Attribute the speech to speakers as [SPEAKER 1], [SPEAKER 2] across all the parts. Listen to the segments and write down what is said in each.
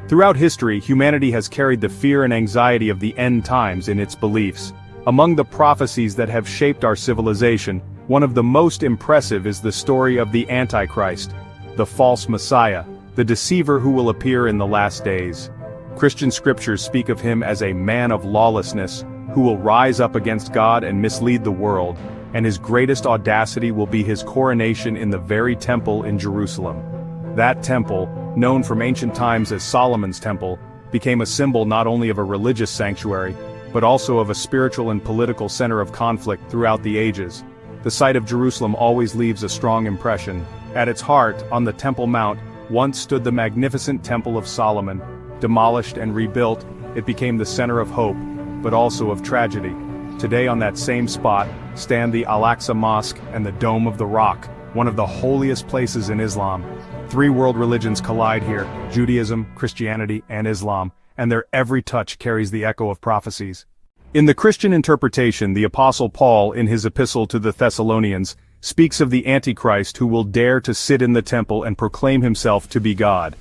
[SPEAKER 1] Throughout history, humanity has carried the fear and anxiety of the end times in its beliefs. Among the prophecies that have shaped our civilization, one of the most impressive is the story of the Antichrist, the false Messiah, the deceiver who will appear in the last days. Christian scriptures speak of him as a man of lawlessness, who will rise up against God and mislead the world, and his greatest audacity will be his coronation in the very temple in Jerusalem. That temple, known from ancient times as Solomon's Temple, became a symbol not only of a religious sanctuary, but also of a spiritual and political center of conflict throughout the ages. The site of Jerusalem always leaves a strong impression. At its heart, on the Temple Mount, once stood the magnificent Temple of Solomon. Demolished and rebuilt, it became the center of hope, but also of tragedy. Today on that same spot, stand the Al-Aqsa Mosque and the Dome of the Rock, one of the holiest places in Islam. Three world religions collide here, Judaism, Christianity, and Islam, and their every touch carries the echo of prophecies. In the Christian interpretation, the Apostle Paul, in his epistle to the Thessalonians, speaks of the Antichrist who will dare to sit in the temple and proclaim himself to be God.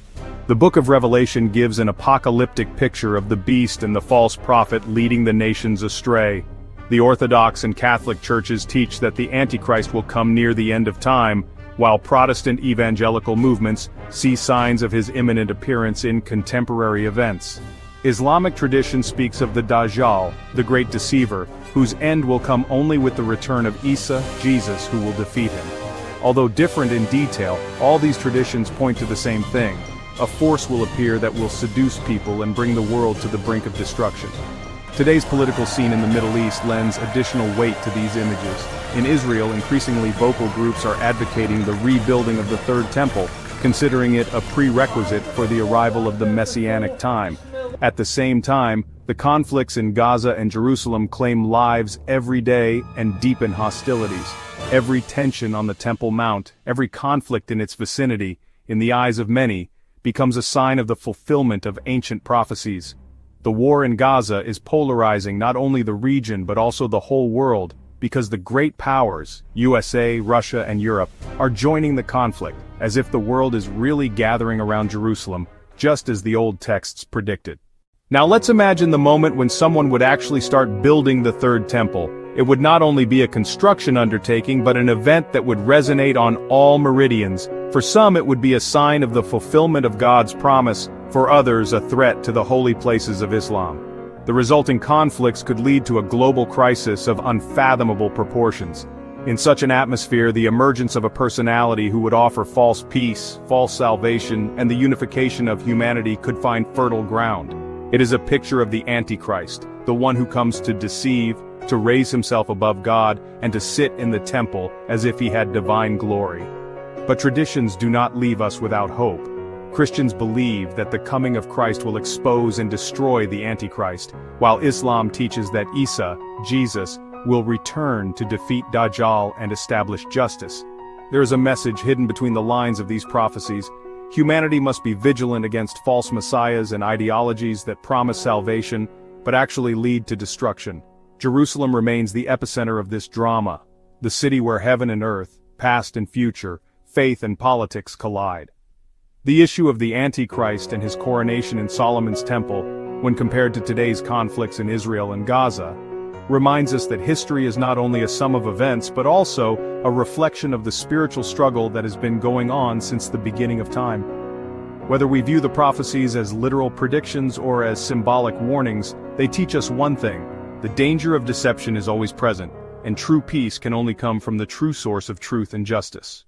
[SPEAKER 1] The book of Revelation gives an apocalyptic picture of the beast and the false prophet leading the nations astray. The Orthodox and Catholic churches teach that the Antichrist will come near the end of time, while Protestant evangelical movements see signs of his imminent appearance in contemporary events. Islamic tradition speaks of the Dajjal, the great deceiver, whose end will come only with the return of Isa, Jesus, who will defeat him. Although different in detail, all these traditions point to the same thing. A force will appear that will seduce people and bring the world to the brink of destruction. Today's political scene in the Middle East lends additional weight to these images. In Israel, increasingly vocal groups are advocating the rebuilding of the Third Temple, considering it a prerequisite for the arrival of the Messianic time. At the same time, the conflicts in Gaza and Jerusalem claim lives every day and deepen hostilities. Every tension on the Temple Mount, every conflict in its vicinity, in the eyes of many, becomes a sign of the fulfillment of ancient prophecies. The war in Gaza is polarizing not only the region but also the whole world, because the great powers, USA, Russia, and Europe, are joining the conflict, as if the world is really gathering around Jerusalem, just as the old texts predicted. Now let's imagine the moment when someone would actually start building the Third Temple. It would not only be a construction undertaking but an event that would resonate on all meridians. For some it would be a sign of the fulfillment of God's promise, for others a threat to the holy places of Islam. The resulting conflicts could lead to a global crisis of unfathomable proportions. In such an atmosphere, the emergence of a personality who would offer false peace, false salvation, and the unification of humanity could find fertile ground. It is a picture of the Antichrist, the one who comes to deceive, to raise himself above God, and to sit in the temple as if he had divine glory. But traditions do not leave us without hope. Christians believe that the coming of Christ will expose and destroy the Antichrist, while Islam teaches that Isa, Jesus, will return to defeat Dajjal and establish justice. There is a message hidden between the lines of these prophecies. Humanity must be vigilant against false messiahs and ideologies that promise salvation, but actually lead to destruction. Jerusalem remains the epicenter of this drama, the city where heaven and earth, past and future, faith and politics collide. The issue of the Antichrist and his coronation in Solomon's Temple, when compared to today's conflicts in Israel and Gaza, reminds us that history is not only a sum of events but also a reflection of the spiritual struggle that has been going on since the beginning of time. Whether we view the prophecies as literal predictions or as symbolic warnings, they teach us one thing: the danger of deception is always present, and true peace can only come from the true source of truth and justice.